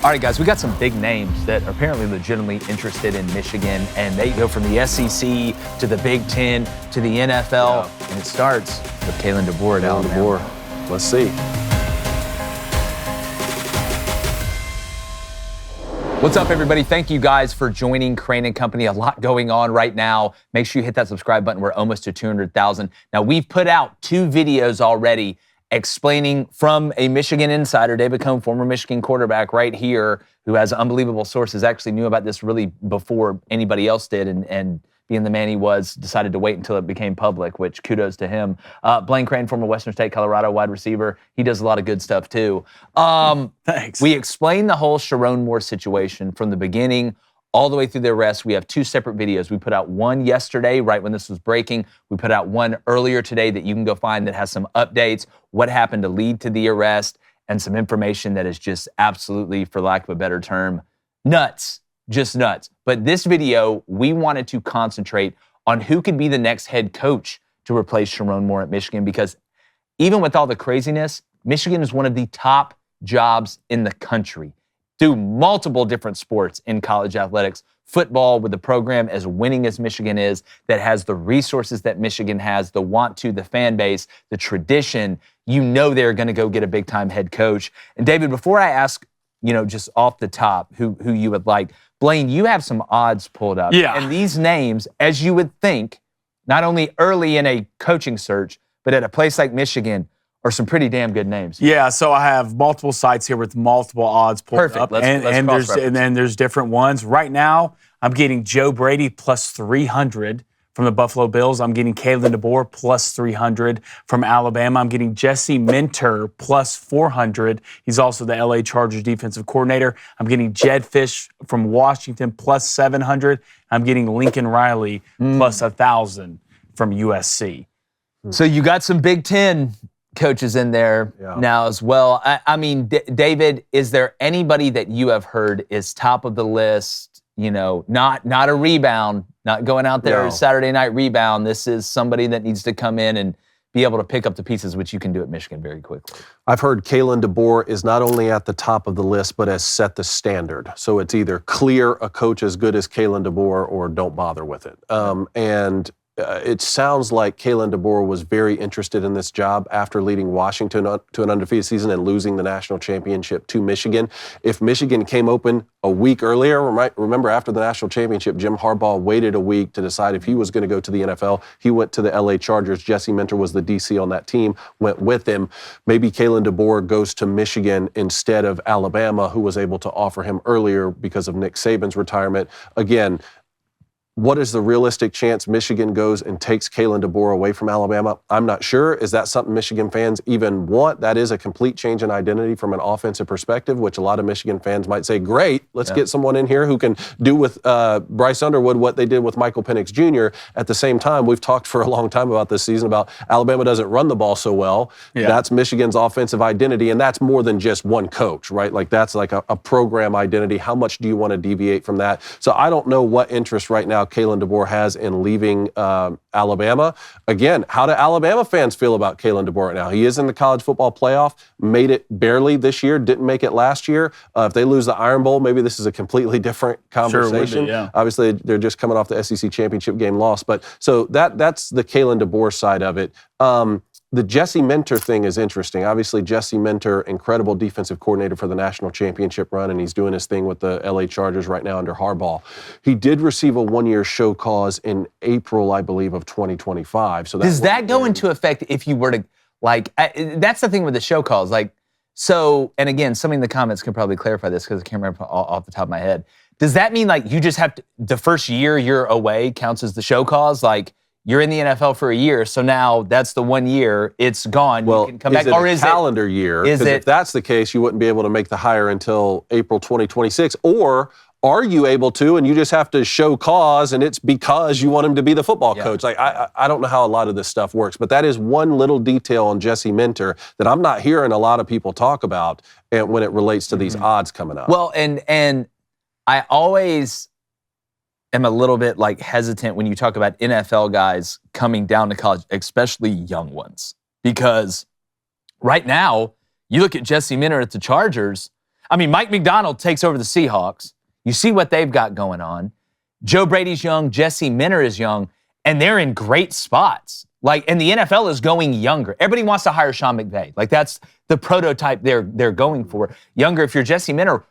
All right, guys, we got some big names that are apparently legitimately interested in Michigan, and they go from the SEC to the Big Ten to the NFL, and it starts with Kalen DeBoer at Alabama. Let's see. What's up, everybody? Thank you guys for joining Crain and Company. A lot going on right now. Make sure you hit that subscribe button. We're almost to 200,000. Now, we've put out 2 videos already explaining from a Michigan insider, David Cohn, former Michigan quarterback right here, who has unbelievable sources, actually knew about this really before anybody else did, and being the man he was, decided to wait until it became public, which kudos to him. Blaine Crain, former Western State, Colorado wide receiver. He does a lot of good stuff too. Thanks. We explained the whole Sherrone Moore situation from the beginning all the way through the arrest. We have 2 separate videos. We put out one yesterday, right when this was breaking. We put out one earlier today that you can go find that has some updates, what happened to lead to the arrest, and some information that is just absolutely, for lack of a better term, nuts. Just nuts. But this video, we wanted to concentrate on who could be the next head coach to replace Sherrone Moore at Michigan, because even with all the craziness, Michigan is one of the top jobs in the country. Through multiple different sports in college athletics, football with a program as winning as Michigan is, that has the resources that Michigan has, the want to, the fan base, the tradition, you know they're going to go get a big-time head coach. And David, before I ask, just off the top, who you would like, Blaine, you have some odds pulled up. Yeah. And these names, as you would think, not only early in a coaching search, but at a place like Michigan, are some pretty damn good names. Yeah, so I have multiple sites here with multiple odds pulled up. Let's and then there's different ones. Right now, I'm getting Joe Brady plus 300 from the Buffalo Bills. I'm getting Kalen DeBoer plus 300 from Alabama. I'm getting Jesse Minter plus 400. He's also the LA Chargers defensive coordinator. I'm getting Jed Fish from Washington plus 700. I'm getting Lincoln Riley plus 1,000 from USC. So you got some Big Ten coaches in there now as well. I mean, David, is there anybody that you have heard is top of the list? Not a rebound, not going out there Saturday night rebound. This is somebody that needs to come in and be able to pick up the pieces, which you can do at Michigan very quickly. I've heard Kalen DeBoer is not only at the top of the list, but has set the standard. So it's either clear a coach as good as Kalen DeBoer or don't bother with it. It sounds like Kalen DeBoer was very interested in this job after leading Washington to an undefeated season and losing the national championship to Michigan. If Michigan came open a week earlier, remember after the national championship, Jim Harbaugh waited a week to decide if he was going to go to the NFL. He went to the LA Chargers. Jesse Minter was the DC on that team, went with him. Maybe Kalen DeBoer goes to Michigan instead of Alabama, who was able to offer him earlier because of Nick Saban's retirement. Again, what is the realistic chance Michigan goes and takes Kalen DeBoer away from Alabama? I'm not sure. Is that something Michigan fans even want? That is a complete change in identity from an offensive perspective, which a lot of Michigan fans might say, great, let's get someone in here who can do with Bryce Underwood what they did with Michael Penix Jr. At the same time, we've talked for a long time about this season about Alabama doesn't run the ball so well. Yeah. That's Michigan's offensive identity, and that's more than just one coach, right? Like that's like a program identity. How much do you want to deviate from that? So I don't know what interest right now Kalen DeBoer has in leaving Alabama. Again, how do Alabama fans feel about Kalen DeBoer right now? He is in the college football playoff, made it barely this year, didn't make it last year. If they lose the Iron Bowl, maybe this is a completely different conversation. Sure would be, yeah. Obviously, they're just coming off the SEC championship game loss. But so that's the Kalen DeBoer side of it. The Jesse Minter thing is interesting. Obviously, Jesse Minter, incredible defensive coordinator for the national championship run, and he's doing his thing with the LA Chargers right now under Harbaugh. He did receive a 1-year show cause in April, I believe, of 2025. So does that go into effect if you were to, that's the thing with the show calls. And again, somebody in the comments can probably clarify this because I can't remember off the top of my head. Does that mean you just have to, the first year you're away counts as the show cause? You're in the NFL for a year, so now that's the 1 year. It's gone. Well, you can come back. Or is it a calendar year? Because if that's the case, you wouldn't be able to make the hire until April 2026. Or are you able to, and you just have to show cause, and it's because you want him to be the football coach? I don't know how a lot of this stuff works, but that is one little detail on Jesse Minter that I'm not hearing a lot of people talk about when it relates to these odds coming up. Well, and I always am a little bit hesitant when you talk about NFL guys coming down to college, especially young ones. Because right now, you look at Jesse Minter at the Chargers, I mean, Mike McDonald takes over the Seahawks. You see what they've got going on. Joe Brady's young, Jesse Minter is young, and they're in great spots. And the NFL is going younger. Everybody wants to hire Sean McVay. That's the prototype they're going for. Younger, if you're Jesse Minter,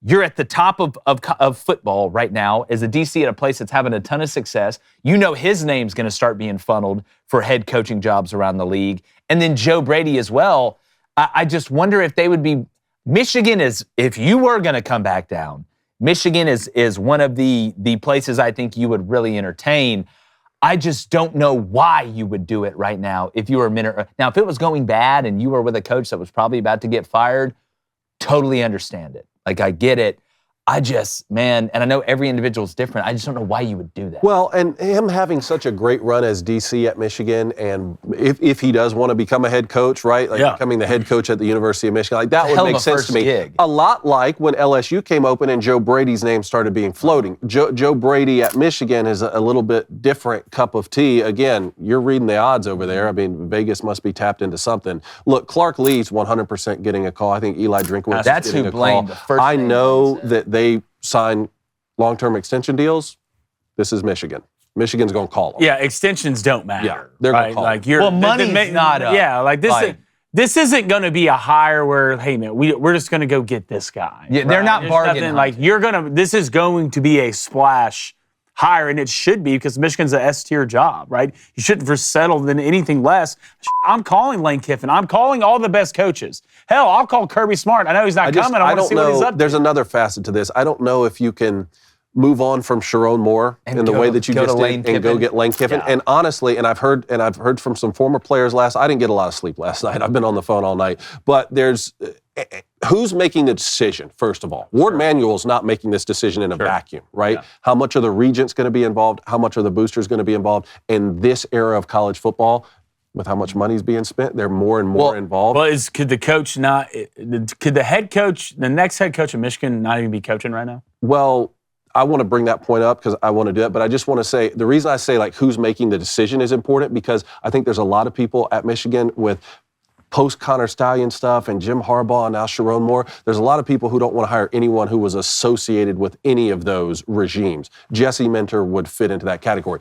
you're at the top of football right now as a DC at a place that's having a ton of success. You know his name's going to start being funneled for head coaching jobs around the league. And then Joe Brady as well. I just wonder if they would be – Michigan is – if you were going to come back down, Michigan is one of the places I think you would really entertain. I just don't know why you would do it right now if you were Minter. Now, if it was going bad and you were with a coach that was probably about to get fired, totally understand it. I get it. And I know every individual is different. I just don't know why you would do that. Well, and him having such a great run as DC at Michigan, and if he does want to become a head coach, right? Becoming the head coach at the University of Michigan, that would make sense to me. Gig. A lot like when LSU came open and Joe Brady's name started being floating. Joe Brady at Michigan is a little bit different cup of tea. Again, you're reading the odds over there. I mean, Vegas must be tapped into something. Look, Clark Lee's 100% getting a call. I think Eli Drinkwitz That's is getting who a blamed call. the first I name know that they sign long-term extension deals. This is Michigan. Michigan's going to call them. Yeah, extensions don't matter. Yeah, they're going to call them. Money's not up. Yeah, this isn't going to be a hire where, hey man, we're just going to go get this guy. Yeah, they're not bargaining. This is going to be a splash hire, and it should be because Michigan's an S-tier job, right? You shouldn't settle than anything less. I'm calling Lane Kiffin. I'm calling all the best coaches. Hell, I'll call Kirby Smart. I know he's not coming. I want to see what he's up to. There's another facet to this. I don't know if you can move on from Sherrone Moore in the way that you just did and go get Lane Kiffin. Yeah. And honestly, and I've heard from some former players I didn't get a lot of sleep last night. I've been on the phone all night. But there's who's making the decision, first of all? Ward Manuel's not making this decision in a vacuum, right? Yeah. How much are the regents going to be involved? How much are the boosters going to be involved? In this era of college football, with how much money is being spent, they're more and more involved. Well, could the head coach, the next head coach of Michigan, not even be coaching right now? Well, I want to bring that point up because I want to do it, but I just want to say the reason I say who's making the decision is important because I think there's a lot of people at Michigan with post-Connor Stallion stuff and Jim Harbaugh and now Sherrone Moore. There's a lot of people who don't want to hire anyone who was associated with any of those regimes. Jesse Minter would fit into that category.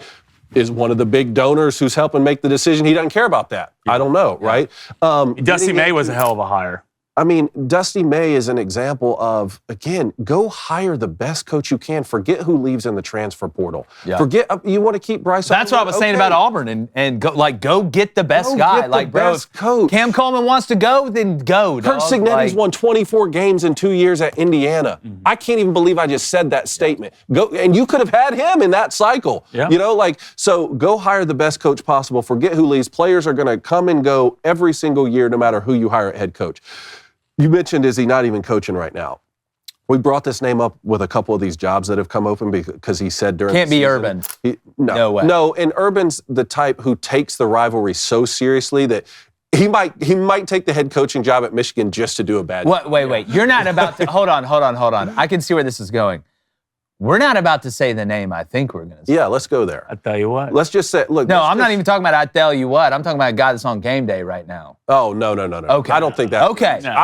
Is one of the big donors who's helping make the decision. He doesn't care about that. Yeah. I don't know, right? Dusty May was a hell of a hire. I mean, Dusty May is an example of, again, go hire the best coach you can. Forget who leaves in the transfer portal. Yeah. Forget, you want to keep Bryce That's what I was saying about Auburn and go get the best guy. Get the best coach. Cam Coleman wants to go, then go. Kurt Signetti's won 24 games in 2 years at Indiana. Mm-hmm. I can't even believe I just said that statement. Go, and you could have had him in that cycle. Yeah. So go hire the best coach possible. Forget who leaves. Players are going to come and go every single year, no matter who you hire at head coach. You mentioned, is he not even coaching right now? We brought this name up with a couple of these jobs that have come open because he said during Can't the be season, Urban. No way. No, and Urban's the type who takes the rivalry so seriously that he might take the head coaching job at Michigan just to do a bad job. Wait. You're not about to – hold on. I can see where this is going. We're not about to say the name I think we're going to say. Yeah, let's go there. I tell you what. Let's just say, look. No, I'm not even talking about I tell you what. I'm talking about a guy that's on game day right now. Oh, no. Okay. I don't think that. Okay. No.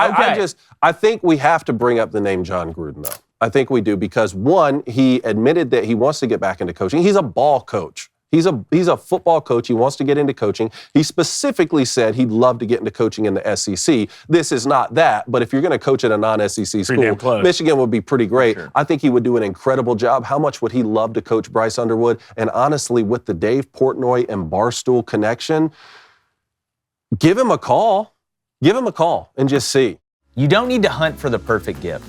I think we have to bring up the name John Gruden, though. I think we do because, one, he admitted that he wants to get back into coaching. He's a ball coach. He's a football coach. He wants to get into coaching. He specifically said he'd love to get into coaching in the SEC. This is not that, but if you're going to coach at a non-SEC school, Michigan would be pretty great. Sure. I think he would do an incredible job. How much would he love to coach Bryce Underwood? And honestly, with the Dave Portnoy and Barstool connection, give him a call. Give him a call and just see. You don't need to hunt for the perfect gift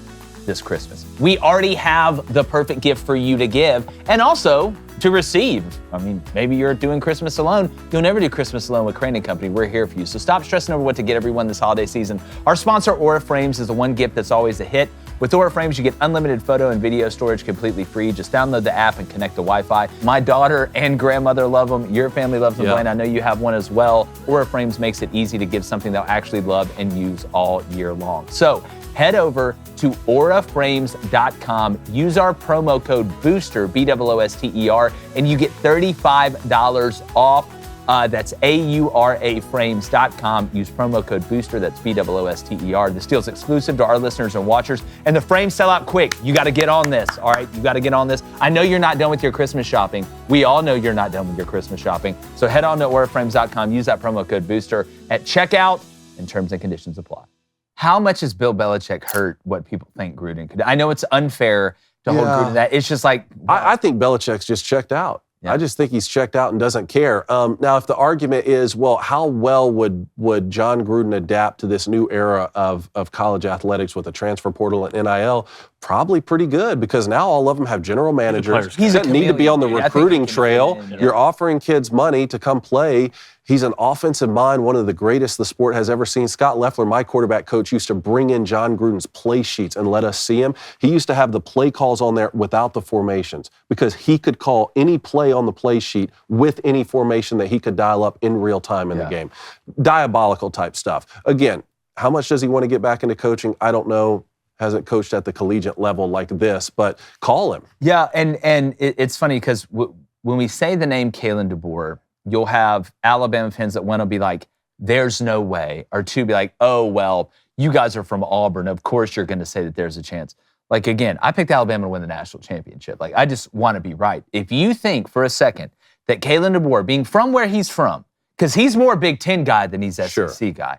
this Christmas. We already have the perfect gift for you to give and also to receive. I mean, maybe you're doing Christmas alone. You'll never do Christmas alone with Crain & Company. We're here for you. So stop stressing over what to get everyone this holiday season. Our sponsor, Aura Frames, is the one gift that's always a hit. With Aura Frames, you get unlimited photo and video storage completely free. Just download the app and connect to Wi-Fi. My daughter and grandmother love them. Your family loves them, Blaine. I know you have one as well. Aura Frames makes it easy to give something they'll actually love and use all year long. So head over to auraframes.com. Use our promo code BOOSTER, BOOSTER, and you get $35 off That's AURAFrames.com. Use promo code BOOSTER. That's BOOSTER. This deal's exclusive to our listeners and watchers. And the frames sell out quick. You got to get on this, all right? You got to get on this. I know you're not done with your Christmas shopping. We all know you're not done with your Christmas shopping. So head on to AURAFrames.com. Use that promo code BOOSTER at checkout, and terms and conditions apply. How much has Bill Belichick hurt what people think Gruden could do? I know it's unfair to hold Gruden that. It's just like... I think Belichick's just checked out. Yeah. I just think he's checked out and doesn't care. Now, if the argument is, well, how well would John Gruden adapt to this new era of college athletics with a transfer portal and NIL? Probably pretty good, because now all of them have general managers. He doesn't need to be on the recruiting trail. You're offering kids money to come play. He's an offensive mind, one of the greatest the sport has ever seen. Scott Loeffler, my quarterback coach, used to bring in John Gruden's play sheets and let us see him. He used to have the play calls on there without the formations, because he could call any play on the play sheet with any formation that he could dial up in real time in the game. Diabolical type stuff. Again, how much does he want to get back into coaching? I don't know. Hasn't coached at the collegiate level like this, but call him. Yeah, and it's funny because when we say the name Kalen DeBoer, you'll have Alabama fans that want to be like, there's no way, or two, be like, oh, well, you guys are from Auburn. Of course you're going to say that there's a chance. Like, again, I picked Alabama to win the national championship. Like, I just want to be right. If you think for a second that Kalen DeBoer, being from where he's from, because he's more a Big Ten guy than he's SEC guy,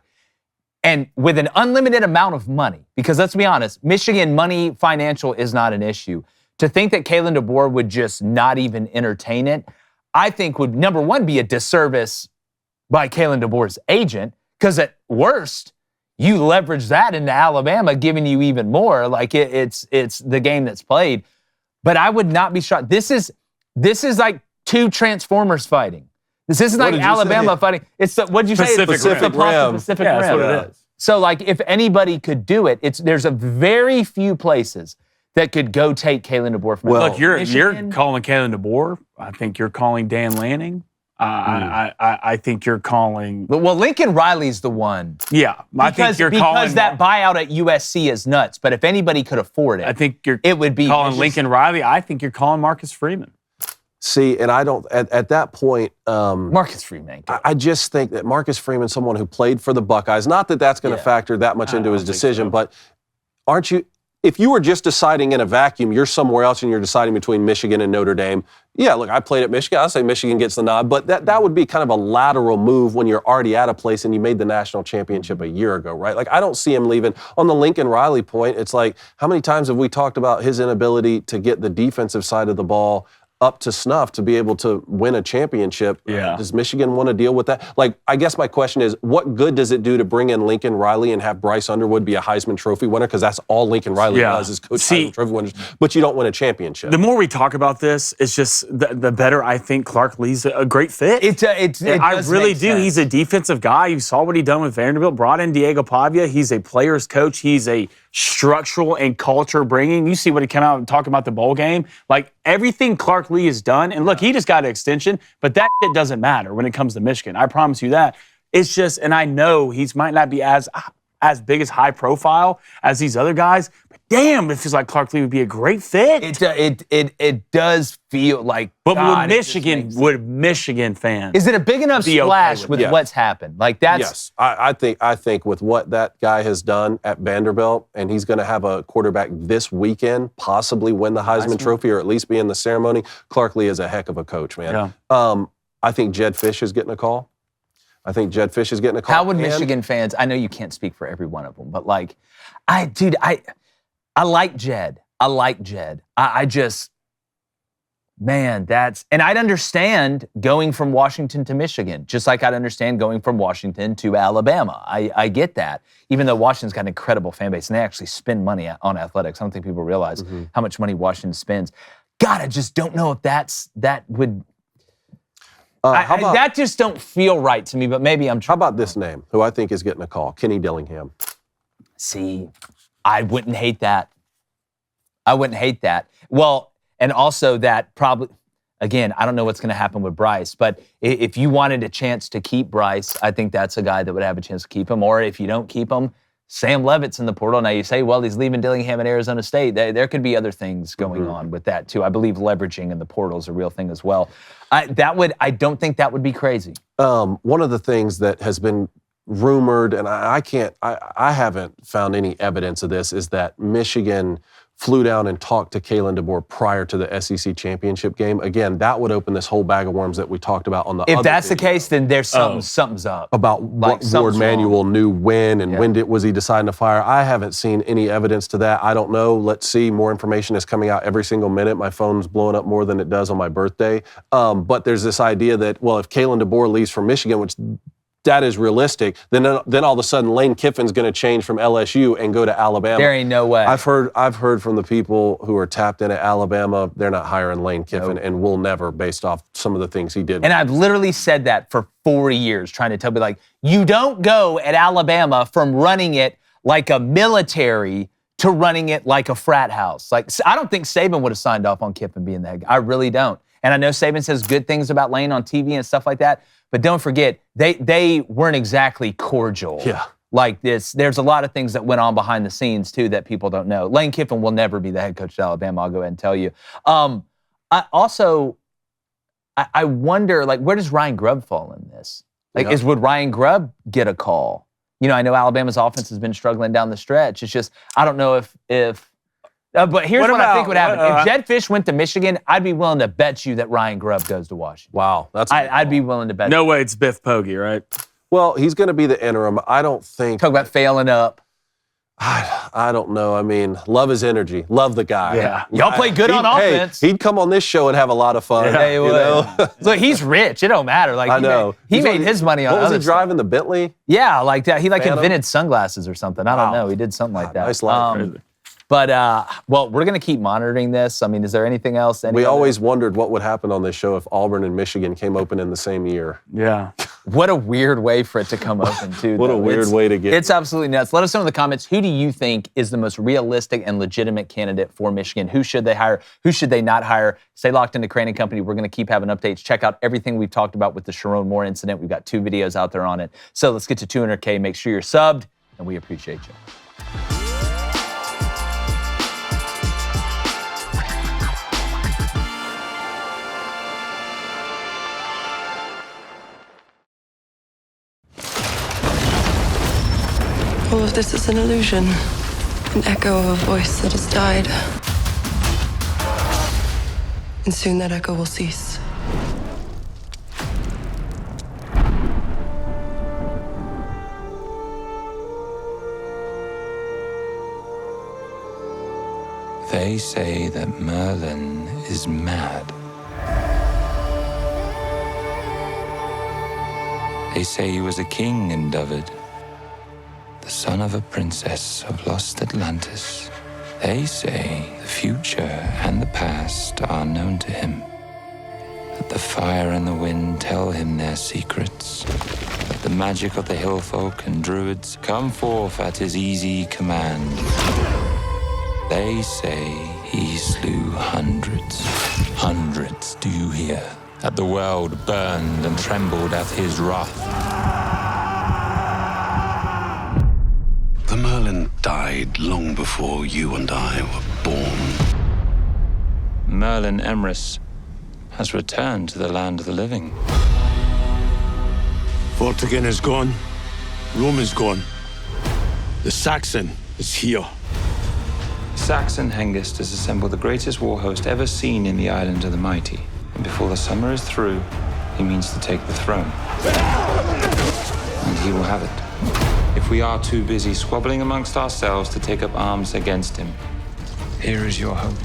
and with an unlimited amount of money, because let's be honest, Michigan money financial is not an issue. To think that Kalen DeBoer would just not even entertain it, I think would, number one, be a disservice by Kalen DeBoer's agent, because at worst, you leverage that into Alabama, giving you even more. Like it's the game that's played. But I would not be shocked. This is like two Transformers fighting. This isn't like Alabama fighting. It's the, what'd you say? Pacific Rim. Pacific Yeah, Rim. that's what it is. So like if anybody could do it, there's a very few places that could go take Kalen DeBoer from Look, you're calling Kalen DeBoer. I think you're calling Dan Lanning. I think you're calling... Well, Lincoln Riley's the one. Yeah, I think you're calling... Because that buyout at USC is nuts, but if anybody could afford it, I think it would be... calling Lincoln Riley. I think you're calling Marcus Freeman. See, and I don't, at that point... Marcus Freeman. I just think that Marcus Freeman, someone who played for the Buckeyes, not that that's going to factor that much into his decision, but aren't you... If you were just deciding in a vacuum, you're somewhere else and you're deciding between Michigan and Notre Dame. Yeah, look, I played at Michigan. I'll say Michigan gets the nod, but that would be kind of a lateral move when you're already at a place and you made the national championship a year ago, right? Like, I don't see him leaving. On the Lincoln Riley point, it's like, how many times have we talked about his inability to get the defensive side of the ball up to snuff to be able to win a championship? Yeah. Does Michigan want to deal with that? Like, I guess my question is, what good does it do to bring in Lincoln Riley and have Bryce Underwood be a Heisman Trophy winner? Because that's all Lincoln Riley does is coach Heisman Trophy winners. But you don't win a championship. The more we talk about this, it's just the better I think Clark Lee's a great fit. I really do. Sense. He's a defensive guy. You saw what he done with Vanderbilt. Brought in Diego Pavia. He's a player's coach. He's a structural and culture bringing. You see what he came out and talked about the bowl game. Like, everything Clark Lee has done, and look, he just got an extension, but that shit doesn't matter when it comes to Michigan. I promise you that. It's just, and I know he's might not be as big as high profile as these other guys, but damn, it feels like Clark Lee would be a great fit. It does feel like. But would Michigan fans? Is it a big enough splash with what's happened? Like that's. Yes, I think with what that guy has done at Vanderbilt, and he's going to have a quarterback this weekend, possibly win the Heisman Trophy or at least be in the ceremony. Clark Lee is a heck of a coach, man. Yeah. I think Jed Fish is getting a call. How would Michigan fans? I know you can't speak for every one of them, but like, I like Jed. I just, man, and I'd understand going from Washington to Michigan, just like I'd understand going from Washington to Alabama. I get that, even though Washington's got an incredible fan base and they actually spend money on athletics. I don't think people realize how much money Washington spends. God, I just don't know if that would. That just don't feel right to me, but maybe I'm. How about this name, who I think is getting a call? Kenny Dillingham. See, I wouldn't hate that. Well, and also that probably, again, I don't know what's going to happen with Bryce, but if you wanted a chance to keep Bryce, I think that's a guy that would have a chance to keep him. Or if you don't keep him, Sam Levitt's in the portal. Now you say, well, he's leaving Dillingham and Arizona State. There could be other things going on with that too. I believe leveraging in the portal is a real thing as well. I don't think that would be crazy. One of the things that has been rumored, and I haven't found any evidence of this, is that Michigan flew down and talked to Kalen DeBoer prior to the SEC championship game. Again, that would open this whole bag of worms that we talked about on the If other that's the video case, then there's something's up. about what Ward Manuel knew when and when was he deciding to fire. I haven't seen any evidence to that. I don't know. Let's see. More information is coming out every single minute. My phone's blowing up more than it does on my birthday. But there's this idea that, well, if Kalen DeBoer leaves from Michigan, which that is realistic, then all of a sudden Lane Kiffin's going to change from LSU and go to Alabama. There ain't no way. I've heard from the people who are tapped in at Alabama, they're not hiring Lane Kiffin and will never, based off some of the things he did. And I've literally said that for 40 years, trying to tell me, like, you don't go at Alabama from running it like a military to running it like a frat house. Like, I don't think Saban would have signed off on Kiffin being the head guy. I really don't. And I know Saban says good things about Lane on TV and stuff like that, but don't forget, they weren't exactly cordial. Yeah. Like this. There's a lot of things that went on behind the scenes, too, that people don't know. Lane Kiffin will never be the head coach at Alabama, I'll go ahead and tell you. I wonder, like, where does Ryan Grubb fall in this? Like, would Ryan Grubb get a call? You know, I know Alabama's offense has been struggling down the stretch. It's just, I don't know if but here's what I think would happen. If Jedd Fisch went to Michigan, I'd be willing to bet you that Ryan Grubb goes to Washington. Wow. I'd be willing to bet. No way it's Biff Poggi, right? Well, he's going to be the interim. I don't think. Talk about failing up. I don't know. I mean, love his energy. Love the guy. Yeah. Y'all play good on offense. He'd come on this show and have a lot of fun. Yeah, he would. Look, he's rich. It don't matter. Like, I know. He made his money on What was other he driving, the Bentley? Yeah, like that. He Phantom? invented sunglasses or something. I don't know. He did something like that. Nice life. But, well, we're going to keep monitoring this. I mean, is there anything else? We always wondered what would happen on this show if Auburn and Michigan came open in the same year. Yeah. What a weird way for it to come open, too. What a weird way to get. It's absolutely nuts. Let us know in the comments, who do you think is the most realistic and legitimate candidate for Michigan? Who should they hire? Who should they not hire? Stay locked into Crain & Company. We're going to keep having updates. Check out everything we've talked about with the Sherrone Moore incident. We've got 2 videos out there on it. So let's get to 200K. Make sure you're subbed, and we appreciate you. All of this is an illusion, an echo of a voice that has died. And soon that echo will cease. They say that Merlin is mad. They say he was a king in David, the son of a princess of lost Atlantis. They say the future and the past are known to him, that the fire and the wind tell him their secrets, that the magic of the hill folk and druids come forth at his easy command. They say he slew hundreds, do you hear? That the world burned and trembled at his wrath. The Merlin died long before you and I were born. Merlin Emrys has returned to the land of the living. Vortigern is gone. Rome is gone. The Saxon is here. Saxon Hengist has assembled the greatest war host ever seen in the Island of the Mighty. And before the summer is through, he means to take the throne. And he will have it. If we are too busy squabbling amongst ourselves to take up arms against him, here is your hope.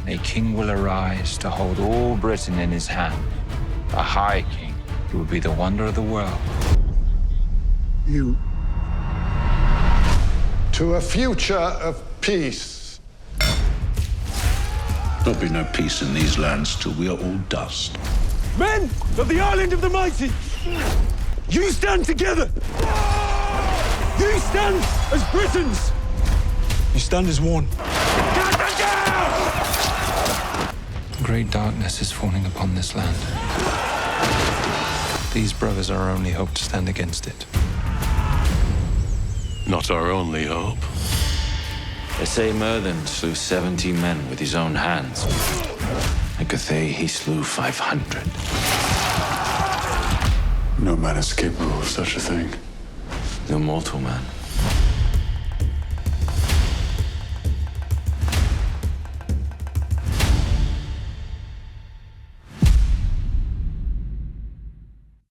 A king will arise to hold all Britain in his hand. A high king who will be the wonder of the world. You to a future of peace. There'll be no peace in these lands till we are all dust. Men of the Island of the Mighty, you stand together. You stand as Britons. You stand as one. Great darkness is falling upon this land. These brothers are our only hope to stand against it. Not not our only hope. They say Merlin slew 70 men with his own hands. At Cathay, he slew 500. No man is capable of such a thing. The mortal man.